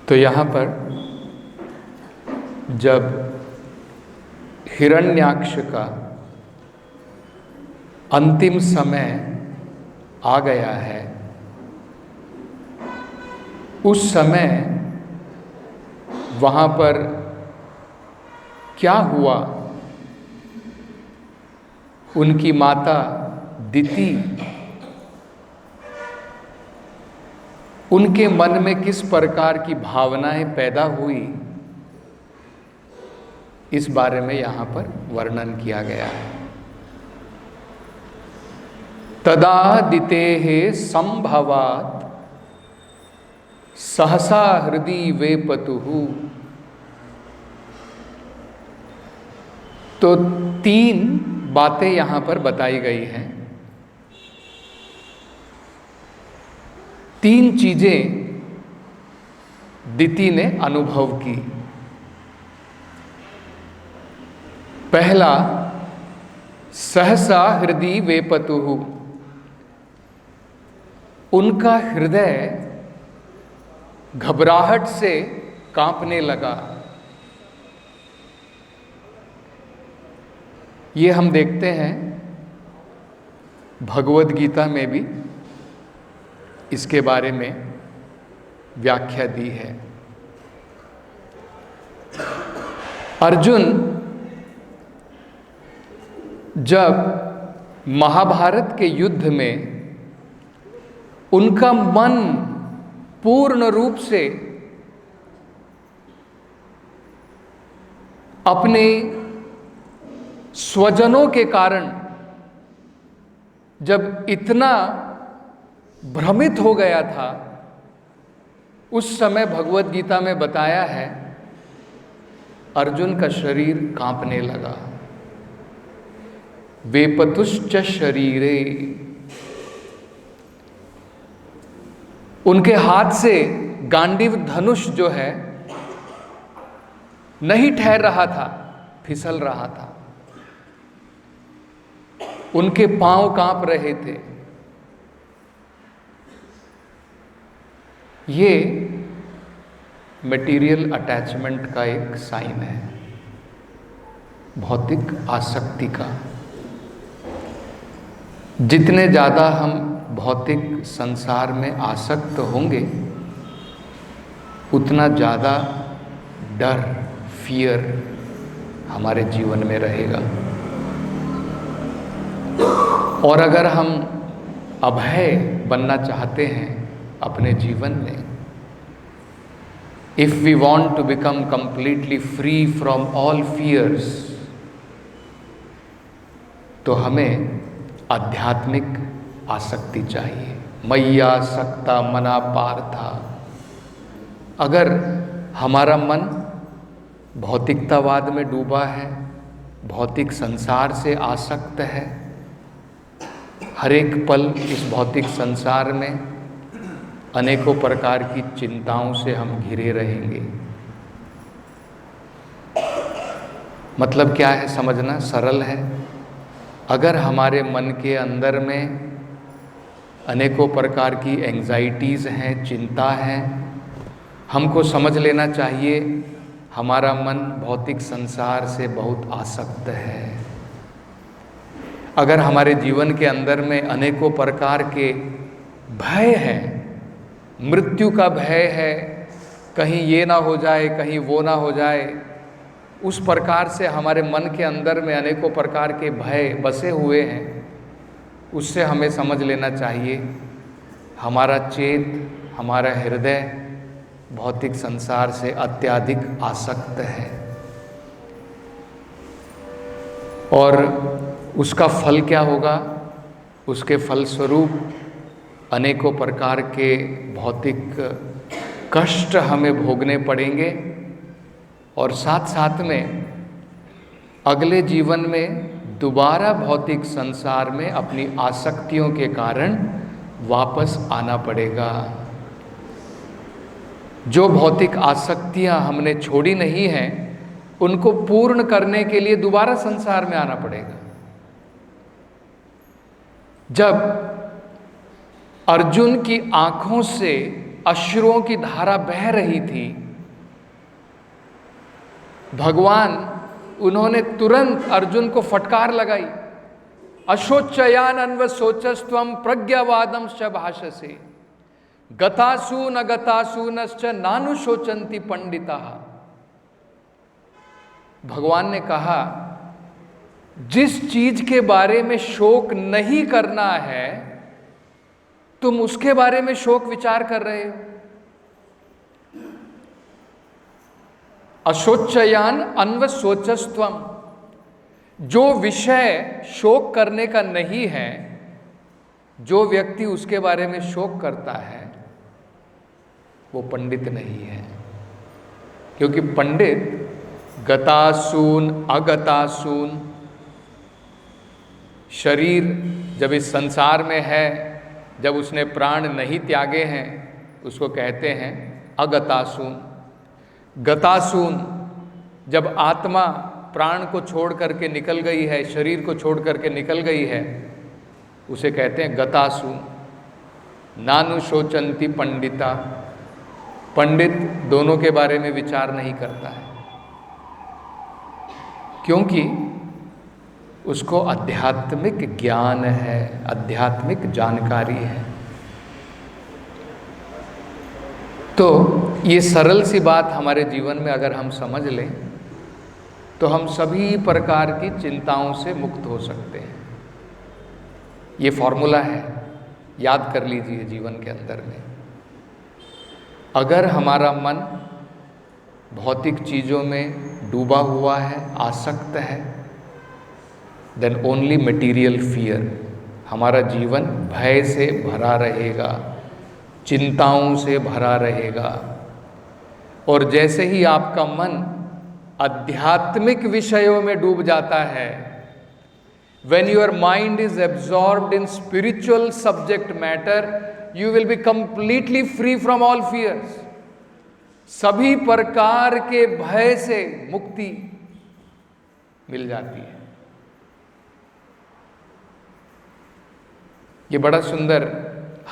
तो यहाँ पर जब हिरण्याक्ष का अंतिम समय आ गया है, उस समय वहाँ पर क्या हुआ, उनकी माता दिति उनके मन में किस प्रकार की भावनाएं पैदा हुई, इस बारे में यहाँ पर वर्णन किया गया है। तदा दितेः संभवात् सहसा हृदि वेपतुः। तो 3 बातें यहाँ पर बताई गई हैं। 3 चीजें दिति ने अनुभव की। पहला, सहसा हृदि वेपतुः, उनका हृदय घबराहट से कांपने लगा। ये हम देखते हैं भगवद गीता में भी इसके बारे में व्याख्या दी है। अर्जुन जब महाभारत के युद्ध में उनका मन पूर्ण रूप से अपने स्वजनों के कारण जब इतना भ्रमित हो गया था, उस समय भगवद गीता में बताया है अर्जुन का शरीर कांपने लगा। वेपतुश्च शरीरे, उनके हाथ से गांडीव धनुष जो है नहीं ठहर रहा था, फिसल रहा था। उनके पांव कांप रहे थे। ये मटेरियल अटैचमेंट का एक साइन है, भौतिक आसक्ति का। जितने ज़्यादा हम भौतिक संसार में आसक्त होंगे, उतना ज़्यादा डर, फियर हमारे जीवन में रहेगा। और अगर हम अभय बनना चाहते हैं अपने जीवन में, if we want to become completely free from all fears, तो हमें आध्यात्मिक आसक्ति चाहिए। मैया सक्ता मना पार्था। अगर हमारा मन भौतिकतावाद में डूबा है, भौतिक संसार से आसक्त है, हर एक पल इस भौतिक संसार में अनेकों प्रकार की चिंताओं से हम घिरे रहेंगे। मतलब क्या है, समझना सरल है। अगर हमारे मन के अंदर में अनेकों प्रकार की एंग्जाइटीज़ हैं, चिंता है, हमको समझ लेना चाहिए हमारा मन भौतिक संसार से बहुत आसक्त है। अगर हमारे जीवन के अंदर में अनेकों प्रकार के भय हैं, मृत्यु का भय है, कहीं ये ना हो जाए, कहीं वो ना हो जाए, उस प्रकार से हमारे मन के अंदर में अनेकों प्रकार के भय बसे हुए हैं, उससे हमें समझ लेना चाहिए हमारा चेत, हमारा हृदय भौतिक संसार से अत्यधिक आसक्त है। और उसका फल क्या होगा? उसके फलस्वरूप अनेकों प्रकार के भौतिक कष्ट हमें भोगने पड़ेंगे, और साथ साथ में अगले जीवन में दोबारा भौतिक संसार में अपनी आसक्तियों के कारण वापस आना पड़ेगा। जो भौतिक आसक्तियां हमने छोड़ी नहीं हैं, उनको पूर्ण करने के लिए दोबारा संसार में आना पड़ेगा। जब अर्जुन की आंखों से अश्रुओं की धारा बह रही थी, भगवान उन्होंने तुरंत अर्जुन को फटकार लगाई, अशोचयान अन्वशोचस्त्वम प्रज्ञावादम च भाषसे गतासून अगतासूनश्च नानुशोचन्ति पंडिताः। भगवान ने कहा, जिस चीज के बारे में शोक नहीं करना है तुम उसके बारे में शोक विचार कर रहे हो। अशोचयान अन्वशोचस्त्वम, जो विषय शोक करने का नहीं है, जो व्यक्ति उसके बारे में शोक करता है वो पंडित नहीं है। क्योंकि पंडित गतासून अगतासून, शरीर जब इस संसार में है, जब उसने प्राण नहीं त्यागे हैं, उसको कहते हैं अगतासून। गतासून, जब आत्मा प्राण को छोड़ करके निकल गई है, शरीर को छोड़ करके निकल गई है, उसे कहते हैं गतासून। नानुशोचन्ति पंडिता, पंडित दोनों के बारे में विचार नहीं करता है, क्योंकि उसको आध्यात्मिक ज्ञान है, आध्यात्मिक जानकारी है। तो ये सरल सी बात हमारे जीवन में अगर हम समझ लें तो हम सभी प्रकार की चिंताओं से मुक्त हो सकते हैं। ये फॉर्मूला है, याद कर लीजिए जीवन के अंदर में। अगर हमारा मन भौतिक चीज़ों में डूबा हुआ है, आसक्त है, देन ओनली मटीरियल फियर, हमारा जीवन भय से भरा रहेगा, चिंताओं से भरा रहेगा। और जैसे ही आपका मन आध्यात्मिक विषयों में डूब जाता है, when your mind is absorbed in spiritual subject matter, you will be completely free from all fears. सभी प्रकार के भय से मुक्ति मिल जाती है। ये बड़ा सुंदर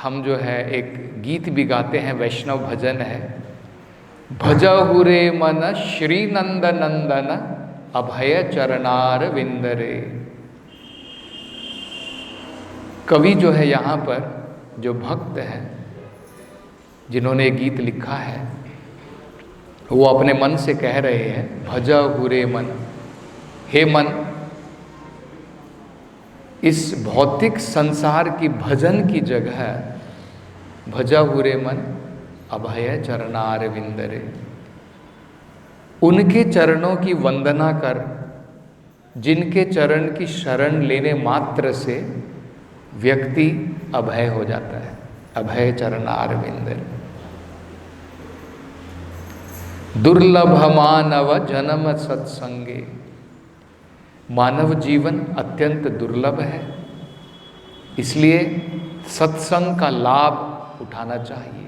हम जो है एक गीत भी गाते हैं, वैष्णव भजन है, भजहु रे मन श्री नंद नंदन अभय चरणार विंदरे। कवि जो है यहाँ पर, जो भक्त हैं जिन्होंने ये गीत लिखा है, वो अपने मन से कह रहे हैं, भजहु रे मन, हे मन, इस भौतिक संसार की भजन की जगह भजहु रे मन अभय चरणार विंदरे, उनके चरणों की वंदना कर, जिनके चरण की शरण लेने मात्र से व्यक्ति अभय हो जाता है। अभय चरणार विंदरे। दुर्लभ मानव जन्म सत्संगे, मानव जीवन अत्यंत दुर्लभ है, इसलिए सत्संग का लाभ उठाना चाहिए।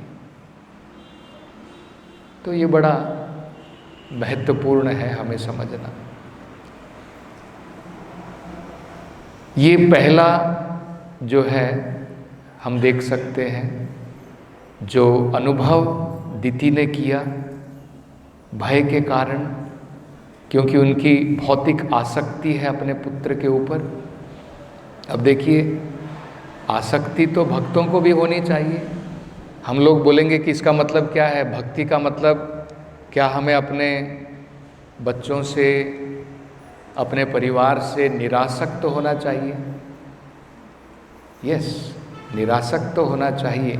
तो ये बड़ा महत्वपूर्ण है हमें समझना। ये पहला जो है हम देख सकते हैं, जो अनुभव दिति ने किया भय के कारण, क्योंकि उनकी भौतिक आसक्ति है अपने पुत्र के ऊपर। अब देखिए, आसक्ति तो भक्तों को भी होनी चाहिए। हम लोग बोलेंगे कि इसका मतलब क्या है, भक्ति का मतलब क्या हमें अपने बच्चों से, अपने परिवार से निरासक्त होना चाहिए? यस, निरासक्त तो होना चाहिए,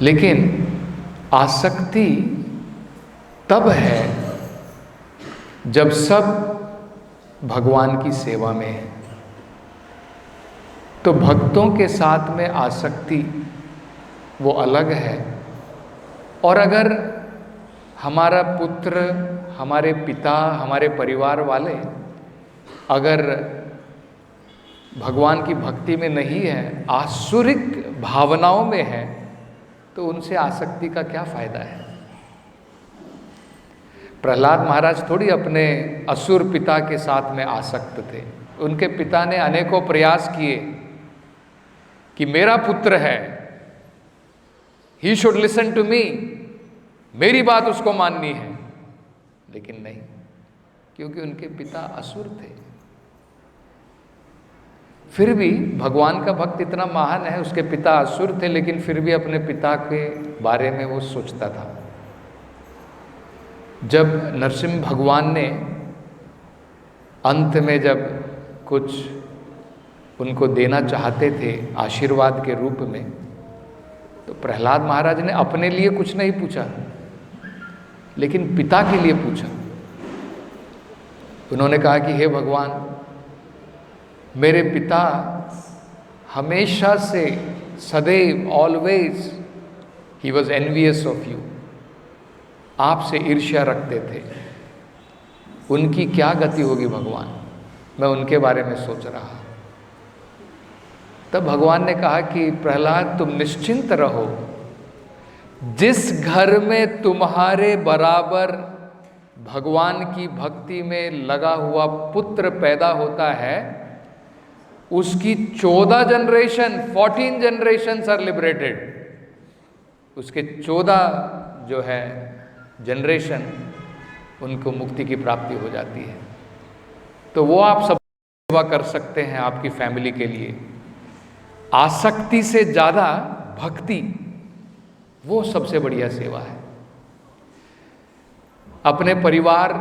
लेकिन आसक्ति तब है जब सब भगवान की सेवा में है। तो भक्तों के साथ में आसक्ति वो अलग है। और अगर हमारा पुत्र, हमारे पिता, हमारे परिवार वाले अगर भगवान की भक्ति में नहीं है, आसुरिक भावनाओं में है, तो उनसे आसक्ति का क्या फायदा है? प्रहलाद महाराज थोड़ी अपने असुर पिता के साथ में आसक्त थे। उनके पिता ने अनेकों प्रयास किए कि मेरा पुत्र है, he should listen to me, मेरी बात उसको माननी है। लेकिन नहीं, क्योंकि उनके पिता असुर थे। फिर भी भगवान का भक्त इतना महान है, उसके पिता असुर थे, लेकिन फिर भी अपने पिता के बारे में वो सोचता था। जब नरसिंह भगवान ने अंत में जब कुछ उनको देना चाहते थे आशीर्वाद के रूप में, तो प्रहलाद महाराज ने अपने लिए कुछ नहीं पूछा, लेकिन पिता के लिए पूछा। उन्होंने कहा कि हे भगवान, मेरे पिता हमेशा से सदैव always he was envious of you, आपसे ईर्ष्या रखते थे। उनकी क्या गति होगी भगवान, मैं उनके बारे में सोच रहा। तब भगवान ने कहा कि प्रहलाद, तुम निश्चिंत रहो, जिस घर में तुम्हारे बराबर भगवान की भक्ति में लगा हुआ पुत्र पैदा होता है, उसकी 14 जनरेशन, 14 जनरेशन आर लिबरेटेड। उसके 14 जो है जनरेशन, उनको मुक्ति की प्राप्ति हो जाती है। तो वो आप सब सेवा कर सकते हैं आपकी फैमिली के लिए। आसक्ति से ज़्यादा भक्ति, वो सबसे बढ़िया सेवा है। अपने परिवार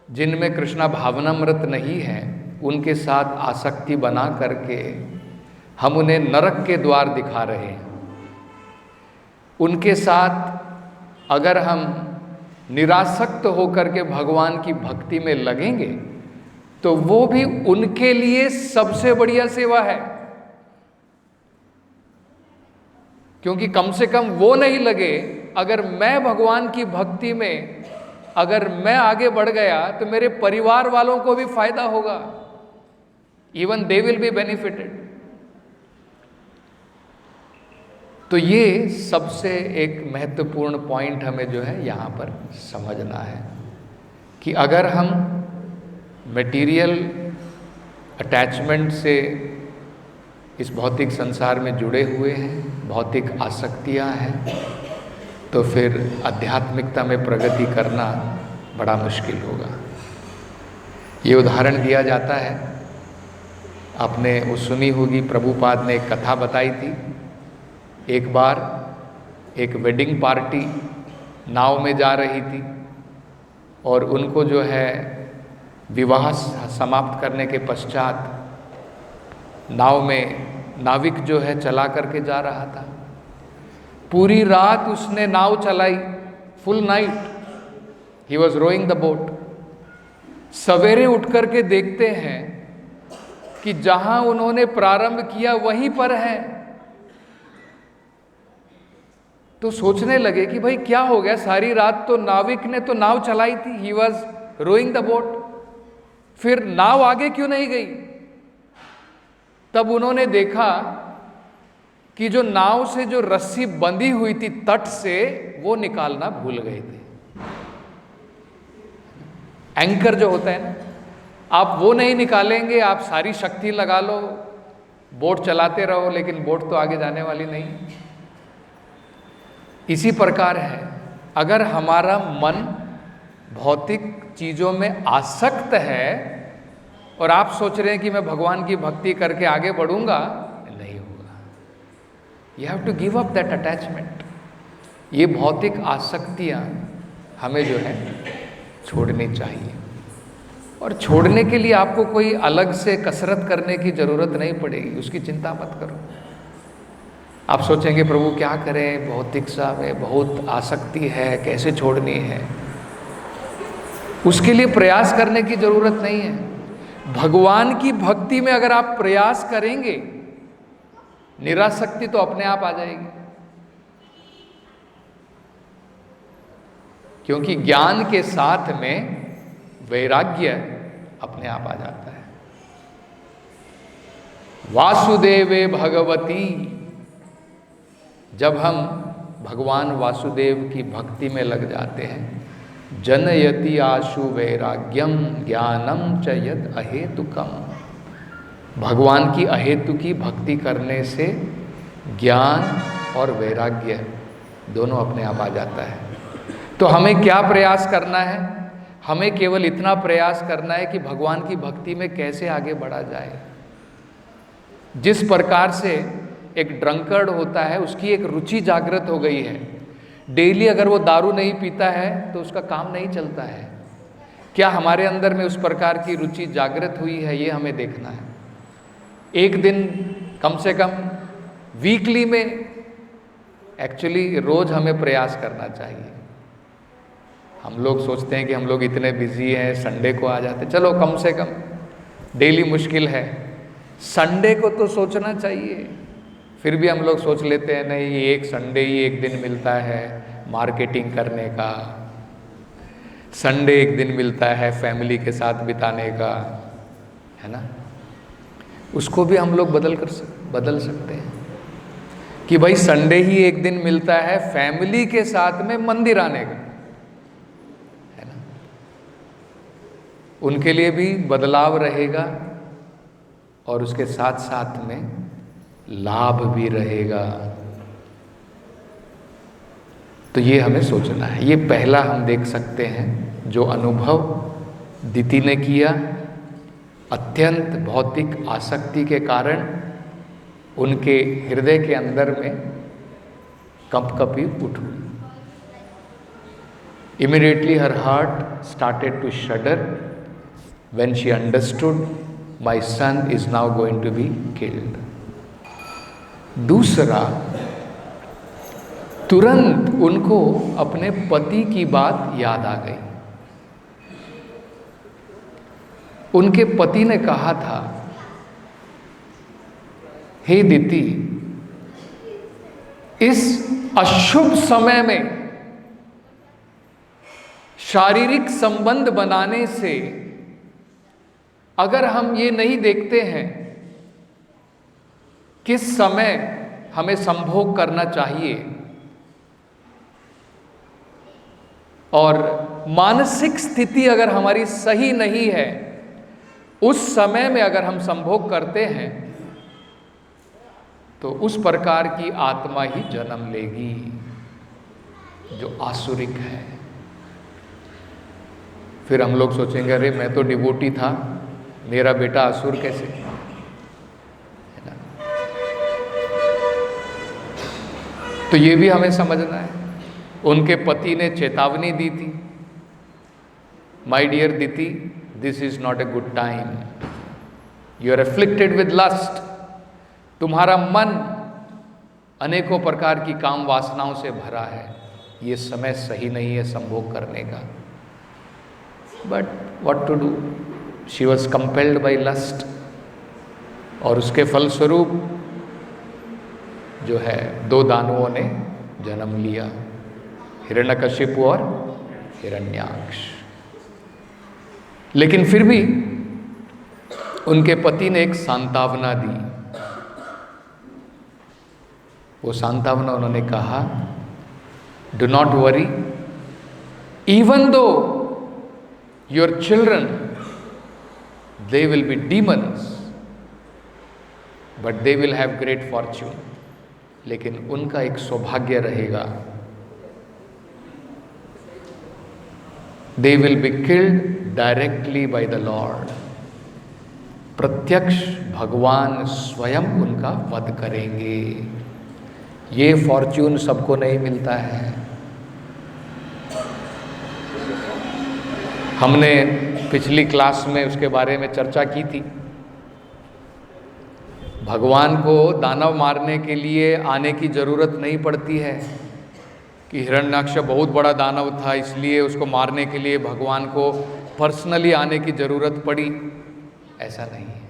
जिनमें कृष्णा भावनामृत नहीं है, उनके साथ आसक्ति बना करके हम उन्हें नरक के द्वार दिखा रहे हैं। उनके साथ अगर हम निरासक्त होकर के भगवान की भक्ति में लगेंगे, तो वो भी उनके लिए सबसे बढ़िया सेवा है। क्योंकि कम से कम वो नहीं लगे, अगर मैं भगवान की भक्ति में अगर मैं आगे बढ़ गया तो मेरे परिवार वालों को भी फायदा होगा, even they will be benefited. तो ये सबसे एक महत्वपूर्ण पॉइंट हमें जो है यहाँ पर समझना है कि अगर हम मटेरियल अटैचमेंट से इस भौतिक संसार में जुड़े हुए हैं, भौतिक आसक्तियाँ हैं, तो फिर आध्यात्मिकता में प्रगति करना बड़ा मुश्किल होगा। ये उदाहरण दिया जाता है, आपने वो सुनी होगी, प्रभुपाद ने एक कथा बताई थी। एक बार एक वेडिंग पार्टी नाव में जा रही थी और उनको जो है विवाह समाप्त करने के पश्चात नाव में नाविक जो है चला करके जा रहा था। पूरी रात उसने नाव चलाई, full night he was rowing the boat. सवेरे उठ करके देखते हैं कि जहां उन्होंने प्रारंभ किया वहीं पर है। तो सोचने लगे कि भाई क्या हो गया, सारी रात तो नाविक ने तो नाव चलाई थी, he was rowing the boat, फिर नाव आगे क्यों नहीं गई। तब उन्होंने देखा कि जो नाव से जो रस्सी बंधी हुई थी तट से, वो निकालना भूल गए थे। एंकर जो होता है ना, आप वो नहीं निकालेंगे, आप सारी शक्ति लगा लो, बोट चलाते रहो, लेकिन बोट तो आगे जाने वाली नहीं। इसी प्रकार है, अगर हमारा मन भौतिक चीज़ों में आसक्त है और आप सोच रहे हैं कि मैं भगवान की भक्ति करके आगे बढ़ूंगा, नहीं होगा। You have to give up that attachment. ये भौतिक आसक्तियाँ हमें जो है छोड़नी चाहिए, और छोड़ने के लिए आपको कोई अलग से कसरत करने की ज़रूरत नहीं पड़ेगी, उसकी चिंता मत करो। आप सोचेंगे प्रभु क्या करें, भौतिकता में बहुत आसक्ति है, कैसे छोड़नी है। उसके लिए प्रयास करने की ज़रूरत नहीं है। भगवान की भक्ति में अगर आप प्रयास करेंगे, निरासक्ति तो अपने आप आ जाएगी। क्योंकि ज्ञान के साथ में वैराग्य अपने आप आ जाता है। वासुदेवे भगवती, जब हम भगवान वासुदेव की भक्ति में लग जाते हैं, जनयति आशु वैराग्यम ज्ञानम च यद अहेतुकम, भगवान की अहेतु की भक्ति करने से ज्ञान और वैराग्य दोनों अपने आप आ जाता है। तो हमें क्या प्रयास करना है? हमें केवल इतना प्रयास करना है कि भगवान की भक्ति में कैसे आगे बढ़ा जाए। जिस प्रकार से एक ड्रंकर्ड होता है, उसकी एक रुचि जागृत हो गई है, डेली अगर वो दारू नहीं पीता है तो उसका काम नहीं चलता है। क्या हमारे अंदर में उस प्रकार की रुचि जागृत हुई है? ये हमें देखना है। एक दिन कम से कम वीकली में, एक्चुअली रोज हमें प्रयास करना चाहिए। हम लोग सोचते हैं कि हम लोग इतने बिजी हैं, संडे को आ जाते, चलो कम से कम डेली मुश्किल है, संडे को तो सोचना चाहिए। फिर भी हम लोग सोच लेते हैं नहीं, एक संडे ही एक दिन मिलता है मार्केटिंग करने का, संडे एक दिन मिलता है फैमिली के साथ बिताने का, है ना। उसको भी हम लोग बदल सकते हैं कि भाई संडे ही एक दिन मिलता है फैमिली के साथ में मंदिर आने का, है ना। उनके लिए भी बदलाव रहेगा और उसके साथ साथ में लाभ भी रहेगा। तो ये हमें सोचना है। ये पहला हम देख सकते हैं जो अनुभव दिति ने किया, अत्यंत भौतिक आसक्ति के कारण उनके हृदय के अंदर में कंपकपी उठ हुई। Immediately her heart started to shudder when she understood my son is now going to be killed. दूसरा, तुरंत उनको अपने पति की बात याद आ गई। उनके पति ने कहा था, हे दिति, इस अशुभ समय में शारीरिक संबंध बनाने से अगर हम ये नहीं देखते हैं किस समय हमें संभोग करना चाहिए और मानसिक स्थिति अगर हमारी सही नहीं है, उस समय में अगर हम संभोग करते हैं तो उस प्रकार की आत्मा ही जन्म लेगी जो आसुरिक है। फिर हम लोग सोचेंगे, अरे मैं तो डिवोटी था, मेरा बेटा असुर कैसे, है ना। तो ये भी हमें समझना है। उनके पति ने चेतावनी दी थी, my dear Diti, this is not a good time, you are afflicted with lust. तुम्हारा मन अनेकों प्रकार की काम वासनाओं से भरा है, ये समय सही नहीं है संभोग करने का। But what to do, she was compelled by lust, और उसके फलस्वरूप जो है दो दानवों ने जन्म लिया, हिरण्यकशिपु और हिरण्याक्ष। लेकिन फिर भी उनके पति ने एक सांत्वना दी। वो सांत्वना उन्होंने कहा, do not worry, even though your children they will be demons but they will have great fortune, लेकिन उनका एक सौभाग्य रहेगा, they will be killed directly by the Lord, प्रत्यक्ष भगवान स्वयं उनका वध करेंगे। ये फॉर्च्यून सबको नहीं मिलता है। हमने पिछली क्लास में उसके बारे में चर्चा की थी। भगवान को दानव मारने के लिए आने की जरूरत नहीं पड़ती है कि हिरण्याक्ष बहुत बड़ा दानव था इसलिए उसको मारने के लिए भगवान को पर्सनली आने की जरूरत पड़ी, ऐसा नहीं है।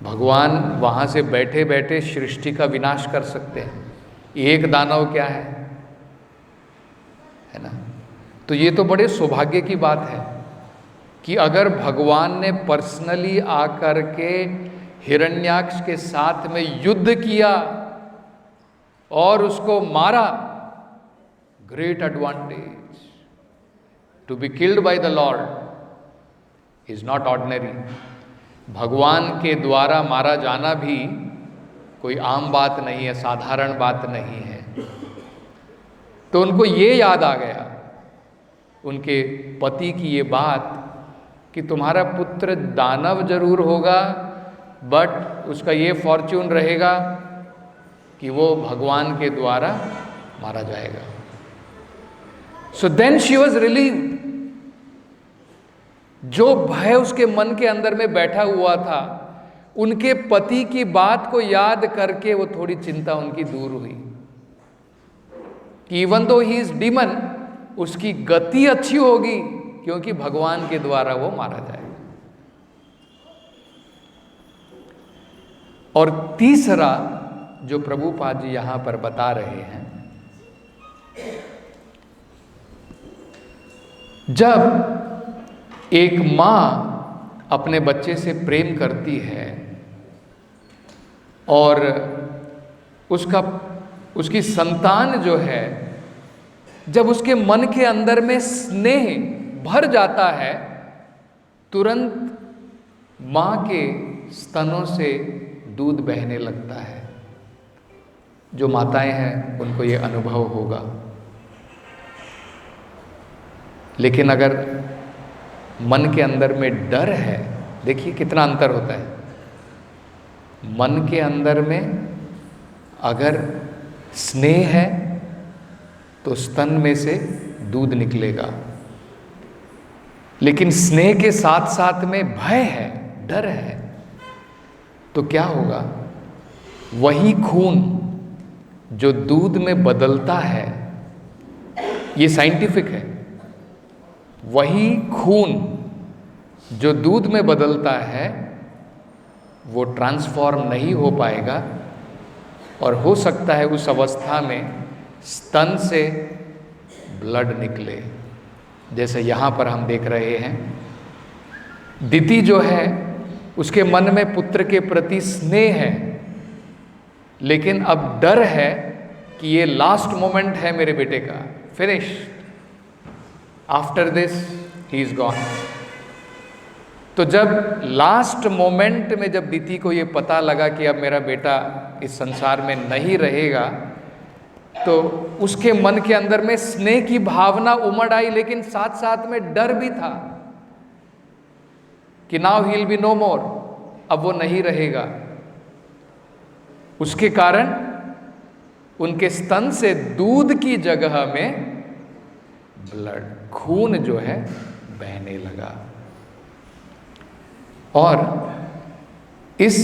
भगवान वहां से बैठे बैठे सृष्टि का विनाश कर सकते हैं। एक दानव क्या है ना। तो ये तो बड़े सौभाग्य की बात है कि अगर भगवान ने पर्सनली आकर के हिरण्याक्ष के साथ में युद्ध किया और उसको मारा, great advantage. To be killed by the lord is not ordinary. भगवान के द्वारा मारा जाना भी कोई आम बात नहीं है, साधारण बात नहीं है। तो उनको ये याद आ गया उनके पति की ये बात कि तुम्हारा पुत्र दानव जरूर होगा, बट उसका ये फॉर्च्यून रहेगा कि वो भगवान के द्वारा मारा जाएगा। So then she was relieved. जो भय उसके मन के अंदर में बैठा हुआ था, उनके पति की बात को याद करके वो थोड़ी चिंता उनकी दूर हुई कि even though he is demon, उसकी गति अच्छी होगी क्योंकि भगवान के द्वारा वो मारा जाएगा। और तीसरा जो प्रभुपाद जी यहां पर बता रहे हैं, जब एक मां अपने बच्चे से प्रेम करती है और उसकी संतान जो है, जब उसके मन के अंदर में स्नेह भर जाता है, तुरंत मां के स्तनों से दूध बहने लगता है। जो माताएं हैं उनको ये अनुभव होगा। लेकिन अगर मन के अंदर में डर है, देखिए कितना अंतर होता है। मन के अंदर में अगर स्नेह है तो स्तन में से दूध निकलेगा, लेकिन स्नेह के साथ साथ में भय है, डर है, तो क्या होगा? वही खून जो दूध में बदलता है, ये साइंटिफिक है, वही खून जो दूध में बदलता है वो ट्रांसफॉर्म नहीं हो पाएगा और हो सकता है उस अवस्था में स्तन से ब्लड निकले, जैसे यहाँ पर हम देख रहे हैं। दिति जो है उसके मन में पुत्र के प्रति स्नेह है, लेकिन अब डर है कि ये लास्ट मोमेंट है मेरे बेटे का, finish, after this he is gone. तो जब लास्ट मोमेंट में जब दिति को ये पता लगा कि अब मेरा बेटा इस संसार में नहीं रहेगा, तो उसके मन के अंदर में स्नेह की भावना उमड़ आई, लेकिन साथ साथ में डर भी था कि now he will be no more, अब वो नहीं रहेगा। उसके कारण उनके स्तन से दूध की जगह में ब्लड, खून जो है बहने लगा। और इस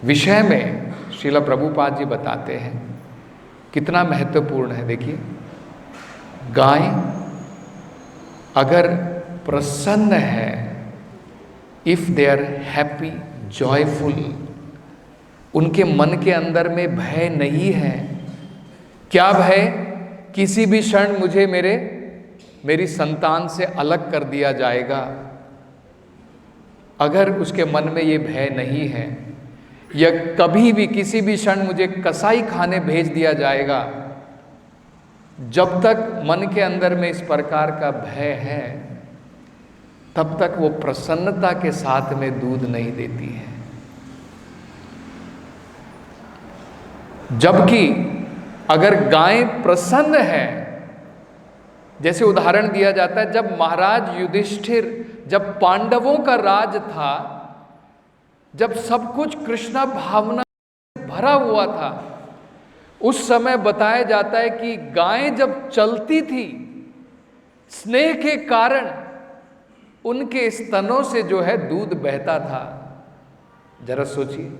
विषय में श्रील प्रभुपाद जी बताते हैं कितना महत्वपूर्ण है। देखिए, गाय अगर प्रसन्न है, if they are happy, joyful, उनके मन के अंदर में भय नहीं है। क्या भय? किसी भी क्षण मुझे मेरी संतान से अलग कर दिया जाएगा। अगर उसके मन में ये भय नहीं है, या कभी भी किसी भी क्षण मुझे कसाई खाने भेज दिया जाएगा, जब तक मन के अंदर में इस प्रकार का भय है, तब तक वो प्रसन्नता के साथ में दूध नहीं देती है। जबकि अगर गाय प्रसन्न है, जैसे उदाहरण दिया जाता है, जब महाराज युधिष्ठिर, जब पांडवों का राज था, जब सब कुछ कृष्णा भावना भरा हुआ था, उस समय बताया जाता है कि गायें जब चलती थी, स्नेह के कारण उनके स्तनों से जो है दूध बहता था। जरा सोचिए,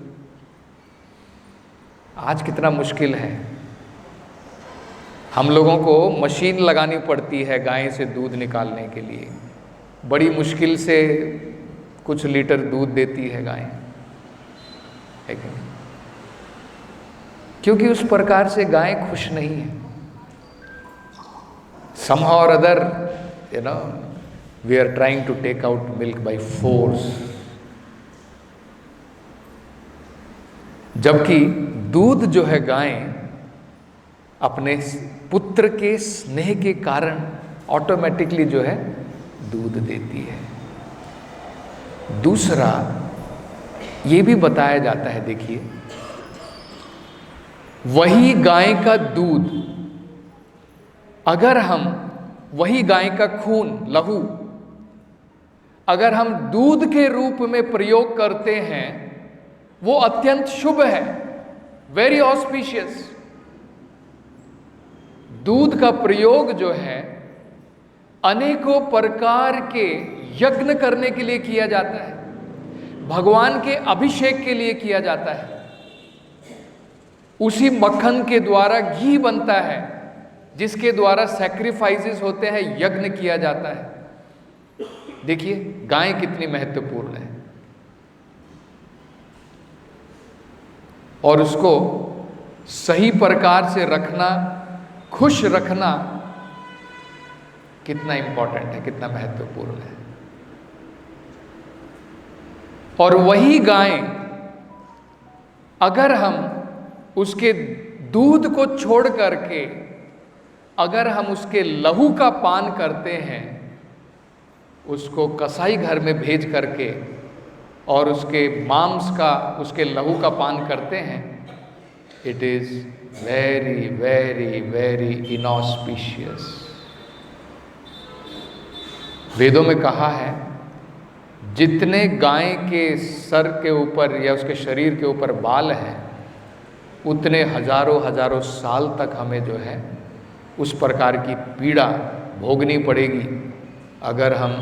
आज कितना मुश्किल है। हम लोगों को मशीन लगानी पड़ती है गाय से दूध निकालने के लिए, बड़ी मुश्किल से कुछ लीटर दूध देती है गाय, है कि नहीं? क्योंकि उस प्रकार से गाय खुश नहीं है। somehow or other, we are trying to take out milk by force. जबकि दूध जो है, गाय अपने पुत्र के स्नेह के कारण ऑटोमेटिकली जो है दूध देती है। दूसरा ये भी बताया जाता है, देखिए, वही गाय का दूध, अगर हम वही गाय का खून, लहू, अगर हम दूध के रूप में प्रयोग करते हैं, वो अत्यंत शुभ है, वेरी ऑस्पिशियस। दूध का प्रयोग जो है अनेकों प्रकार के यज्ञ करने के लिए किया जाता है, भगवान के अभिषेक के लिए किया जाता है। उसी मक्खन के द्वारा घी बनता है, जिसके द्वारा सैक्रिफाइसेस होते हैं, यज्ञ किया जाता है। देखिए गाय कितनी महत्वपूर्ण है, और उसको सही प्रकार से रखना, खुश रखना कितना इंपॉर्टेंट है, कितना महत्वपूर्ण है। और वही गाय, अगर हम उसके दूध को छोड़ करके अगर हम उसके लहू का पान करते हैं, उसको कसाई घर में भेज करके और उसके मांस का, उसके लहू का पान करते हैं, it is very very very inauspicious. वेदों में कहा है, जितने गाय के सर के ऊपर या उसके शरीर के ऊपर बाल हैं, उतने हजारों हजारों साल तक हमें जो है उस प्रकार की पीड़ा भोगनी पड़ेगी अगर हम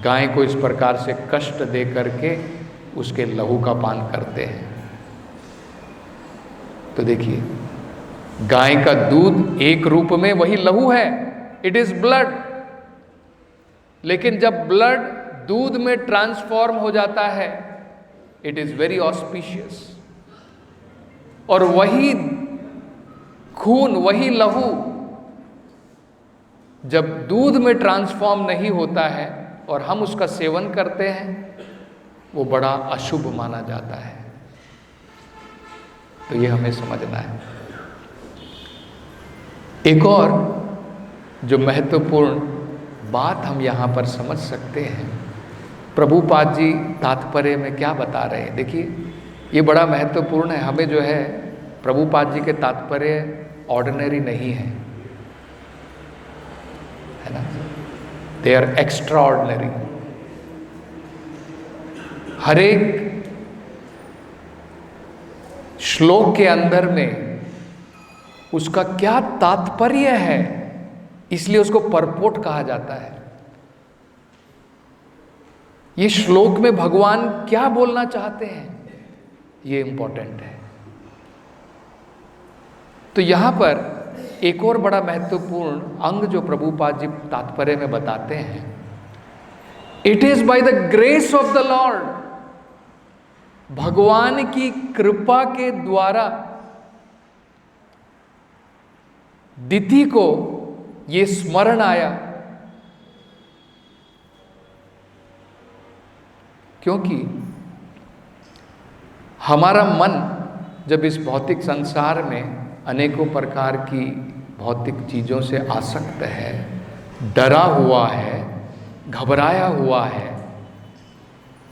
गाय को इस प्रकार से कष्ट दे करके उसके लहू का पान करते हैं। तो देखिए, गाय का दूध एक रूप में वही लहू है, इट इज ब्लड। लेकिन जब ब्लड दूध में ट्रांसफॉर्म हो जाता है, इट इज वेरी ऑस्पिशियस। और वही खून, वही लहू जब दूध में ट्रांसफॉर्म नहीं होता है और हम उसका सेवन करते हैं, वो बड़ा अशुभ माना जाता है। तो ये हमें समझना है। एक और जो महत्वपूर्ण बात हम यहां पर समझ सकते हैं, प्रभुपाद जी तात्पर्य में क्या बता रहे हैं। देखिए, ये बड़ा महत्वपूर्ण है। हमें जो है प्रभुपाद जी के तात्पर्य ऑर्डिनरी नहीं है, है ना, दे आर एक्स्ट्रा ऑर्डिनरी। हर एक श्लोक के अंदर में उसका क्या तात्पर्य है, इसलिए उसको परपोट कहा जाता है। ये श्लोक में भगवान क्या बोलना चाहते हैं, ये इंपॉर्टेंट है। तो यहां पर एक और बड़ा महत्वपूर्ण अंग जो प्रभुपाद जी तात्पर्य में बताते हैं, it is by the grace of the Lord, भगवान की कृपा के द्वारा दिति को ये स्मरण आया। क्योंकि हमारा मन जब इस भौतिक संसार में अनेकों प्रकार की भौतिक चीज़ों से आसक्त है, डरा हुआ है, घबराया हुआ है,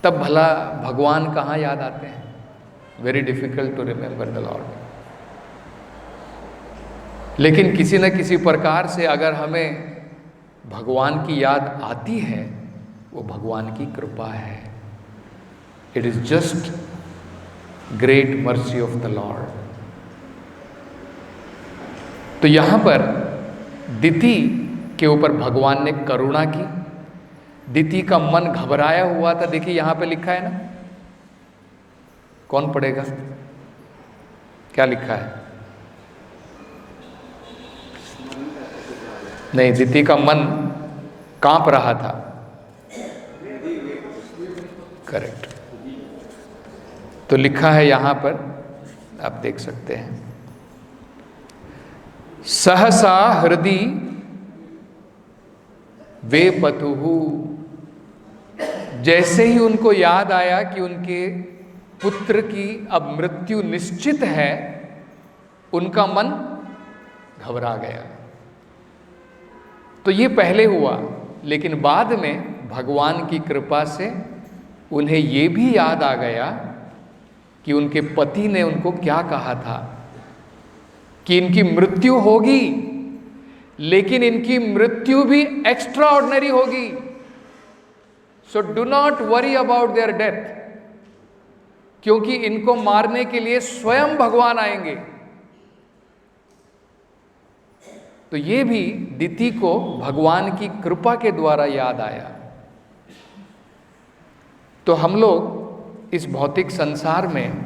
तब भला भगवान कहाँ याद आते हैं? Very difficult to remember the lord. लेकिन किसी न किसी प्रकार से अगर हमें भगवान की याद आती है, वो भगवान की कृपा है। It is just great mercy of the Lord. तो यहां पर दिति के ऊपर भगवान ने करुणा की। दिति का मन घबराया हुआ था। देखिए यहां पे लिखा है ना, कौन पढ़ेगा, क्या लिखा है? नहीं, दिति का मन कांप रहा था। करेक्ट। तो लिखा है यहां पर, आप देख सकते हैं, सहसा हृदि वे पतुहु। जैसे ही उनको याद आया कि उनके पुत्र की अब मृत्यु निश्चित है, उनका मन घबरा गया। तो ये पहले हुआ, लेकिन बाद में भगवान की कृपा से उन्हें ये भी याद आ गया कि उनके पति ने उनको क्या कहा था कि इनकी मृत्यु होगी, लेकिन इनकी मृत्यु भी एक्स्ट्रा ऑर्डिनरी होगी। So do not worry about their death, क्योंकि इनको मारने के लिए स्वयं भगवान आएंगे। तो ये भी दिति को भगवान की कृपा के द्वारा याद आया। तो हम लोग इस भौतिक संसार में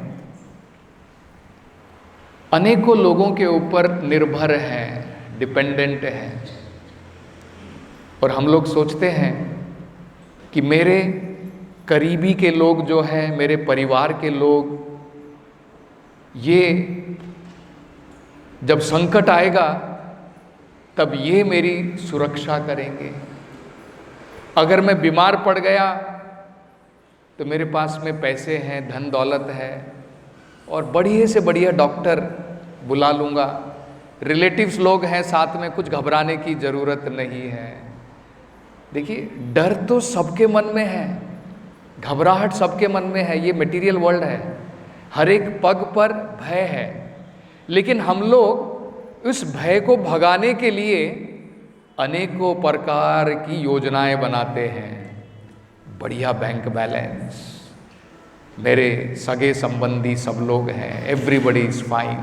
अनेकों लोगों के ऊपर निर्भर हैं, डिपेंडेंट हैं, और हम लोग सोचते हैं कि मेरे करीबी के लोग जो हैं, मेरे परिवार के लोग, ये जब संकट आएगा तब ये मेरी सुरक्षा करेंगे। अगर मैं बीमार पड़ गया तो मेरे पास में पैसे हैं, धन दौलत है, और बढ़िया से बढ़िया डॉक्टर बुला लूँगा। रिलेटिव्स लोग हैं साथ में, कुछ घबराने की ज़रूरत नहीं है। देखिए, डर तो सबके मन में है, घबराहट सबके मन में है, ये मटेरियल वर्ल्ड है, हर एक पग पर भय है। लेकिन हम लोग उस भय को भगाने के लिए अनेकों प्रकार की योजनाएं बनाते हैं। बढ़िया बैंक बैलेंस, मेरे सगे संबंधी सब लोग हैं, एवरीबडी इज फाइन,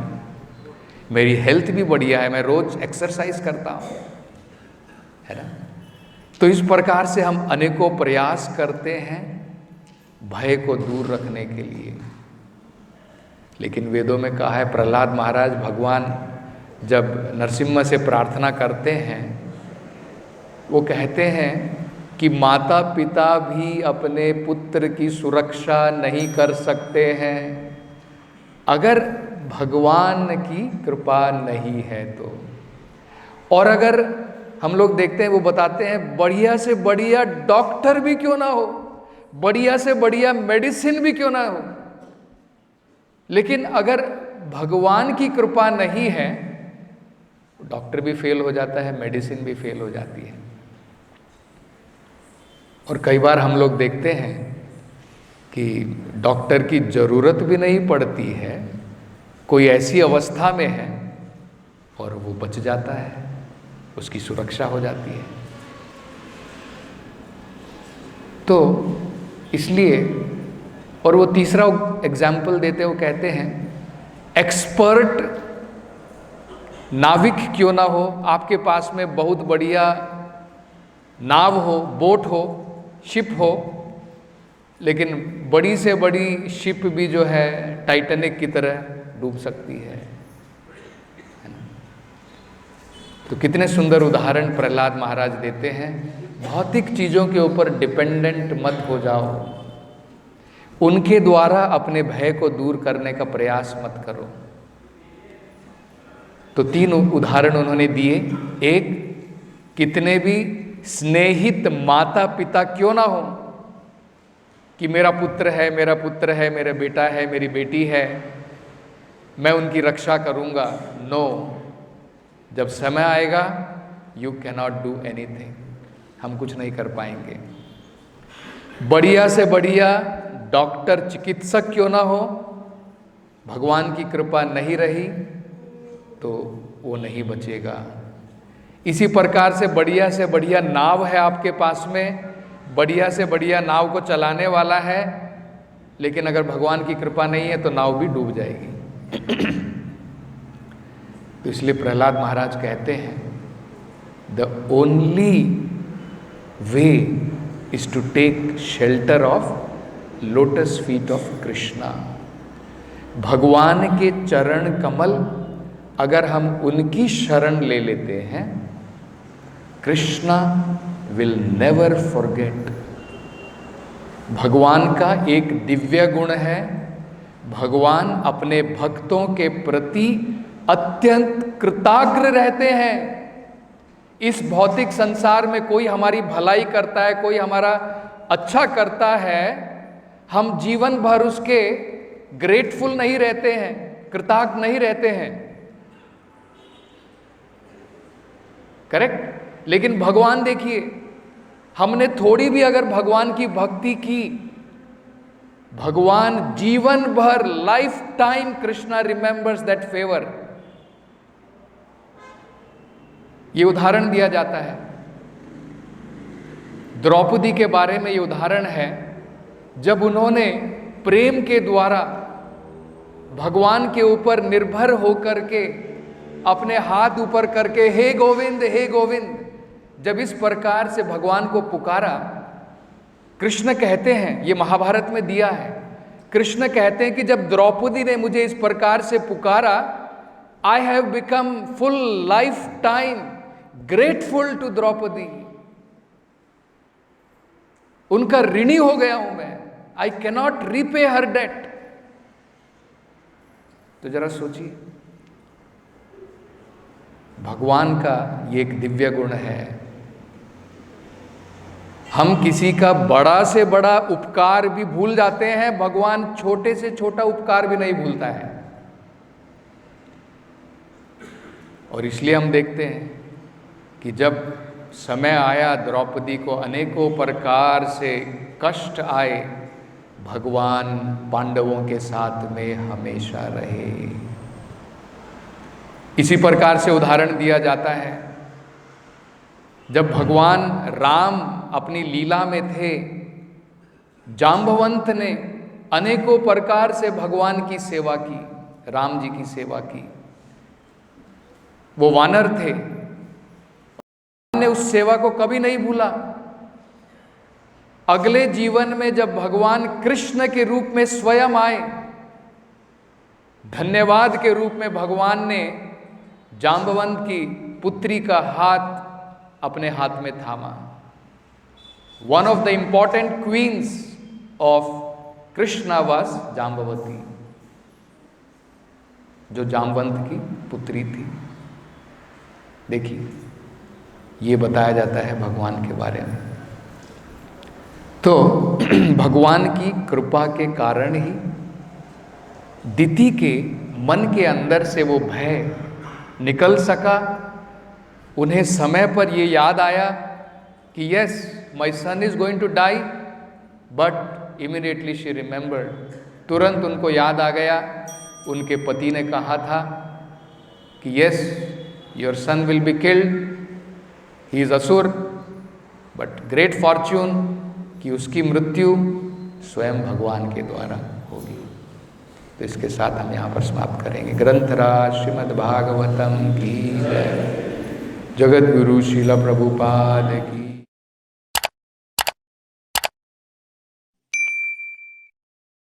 मेरी हेल्थ भी बढ़िया है, मैं रोज एक्सरसाइज करता हूँ, है ना। तो इस प्रकार से हम अनेकों प्रयास करते हैं भय को दूर रखने के लिए। लेकिन वेदों में कहा है, प्रहलाद महाराज भगवान जब नरसिम्हा से प्रार्थना करते हैं, वो कहते हैं कि माता पिता भी अपने पुत्र की सुरक्षा नहीं कर सकते हैं अगर भगवान की कृपा नहीं है तो। और अगर हम लोग देखते हैं, वो बताते हैं बढ़िया से बढ़िया डॉक्टर भी क्यों ना हो, बढ़िया से बढ़िया मेडिसिन भी क्यों ना हो, लेकिन अगर भगवान की कृपा नहीं है, डॉक्टर भी फेल हो जाता है, मेडिसिन भी फेल हो जाती है। और कई बार हम लोग देखते हैं कि डॉक्टर की ज़रूरत भी नहीं पड़ती है, कोई ऐसी अवस्था में है और वो बच जाता है, उसकी सुरक्षा हो जाती है। तो इसलिए, और वो तीसरा एग्जाम्पल देते, वो कहते हैं एक्सपर्ट नाविक क्यों ना हो, आपके पास में बहुत बढ़िया नाव हो, बोट हो, शिप हो, लेकिन बड़ी से बड़ी शिप भी जो है टाइटैनिक की तरह डूब सकती है ना। तो कितने सुंदर उदाहरण प्रहलाद महाराज देते हैं। भौतिक चीज़ों के ऊपर डिपेंडेंट मत हो जाओ, उनके द्वारा अपने भय को दूर करने का प्रयास मत करो। तो 3 उदाहरण उन्होंने दिए। एक, कितने भी स्नेहित माता पिता क्यों ना हो, कि मेरा पुत्र है, मेरा पुत्र है, मेरा बेटा है, मेरी बेटी है, मैं उनकी रक्षा करूंगा। नो, जब समय आएगा you can not do anything, हम कुछ नहीं कर पाएंगे। बढ़िया से बढ़िया डॉक्टर चिकित्सक क्यों ना हो, भगवान की कृपा नहीं रही तो वो नहीं बचेगा। इसी प्रकार से बढ़िया नाव है आपके पास में, बढ़िया से बढ़िया नाव को चलाने वाला है, लेकिन अगर भगवान की कृपा नहीं है तो नाव भी डूब जाएगी। तो इसलिए प्रहलाद महाराज कहते हैं, the only way is to take shelter of lotus feet of Krishna. भगवान के चरण कमल अगर हम उनकी शरण ले लेते हैं, कृष्णा विल नेवर फॉरगेट। भगवान का एक दिव्य गुण है, भगवान अपने भक्तों के प्रति अत्यंत कृतज्ञ रहते हैं। इस भौतिक संसार में कोई हमारी भलाई करता है, कोई हमारा अच्छा करता है, हम जीवन भर उसके ग्रेटफुल नहीं रहते हैं, कृतज्ञ नहीं रहते हैं, करेक्ट। लेकिन भगवान देखिए, हमने थोड़ी भी अगर भगवान की भक्ति की, भगवान जीवन भर, life time Krishna remembers that favour. ये उदाहरण दिया जाता है। द्रौपदी के बारे में ये उदाहरण है, जब उन्होंने प्रेम के द्वारा भगवान के ऊपर निर्भर होकर के अपने हाथ ऊपर करके हे गोविंद हे गोविंद, जब इस प्रकार से भगवान को पुकारा, कृष्ण कहते हैं, ये महाभारत में दिया है, कृष्ण कहते हैं कि जब द्रौपदी ने मुझे इस प्रकार से पुकारा, I have become full life time grateful to Draupadi, उनका ऋणी हो गया हूं मैं, I cannot repay her debt. तो जरा सोचिए, भगवान का ये एक दिव्य गुण है। हम किसी का बड़ा से बड़ा उपकार भी भूल जाते हैं, भगवान छोटे से छोटा उपकार भी नहीं भूलता है। और इसलिए हम देखते हैं कि जब समय आया, द्रौपदी को अनेकों प्रकार से कष्ट आए, भगवान पांडवों के साथ में हमेशा रहे। इसी प्रकार से उदाहरण दिया जाता है, जब भगवान राम अपनी लीला में थे, जाम्बवंत ने अनेकों प्रकार से भगवान की सेवा की, राम जी की सेवा की। वो वानर थे, ने उस सेवा को कभी नहीं भूला। अगले जीवन में जब भगवान कृष्ण के रूप में स्वयं आए, धन्यवाद के रूप में भगवान ने जाम्बवंत की पुत्री का हाथ अपने हाथ में थामा। One of the important queens of Krishna was Jambavati, जो जाम्बवंत की पुत्री थी। देखिए, ये बताया जाता है भगवान के बारे में। तो भगवान की कृपा के कारण ही दिति के मन के अंदर से वो भय निकल सका। उन्हें समय पर ये याद आया कि yes, my son is going to die, but immediately she remembered, तुरंत उनको याद आ गया, उनके पति ने कहा था कि yes, your son will be killed, he is असुर, बट ग्रेट फॉर्च्यून कि उसकी मृत्यु स्वयं भगवान के द्वारा होगी। तो इसके साथ हम यहाँ पर समाप्त करेंगे। ग्रंथराज श्रीमद् भागवतम की जय। जगत गुरु श्रील प्रभुपाद की।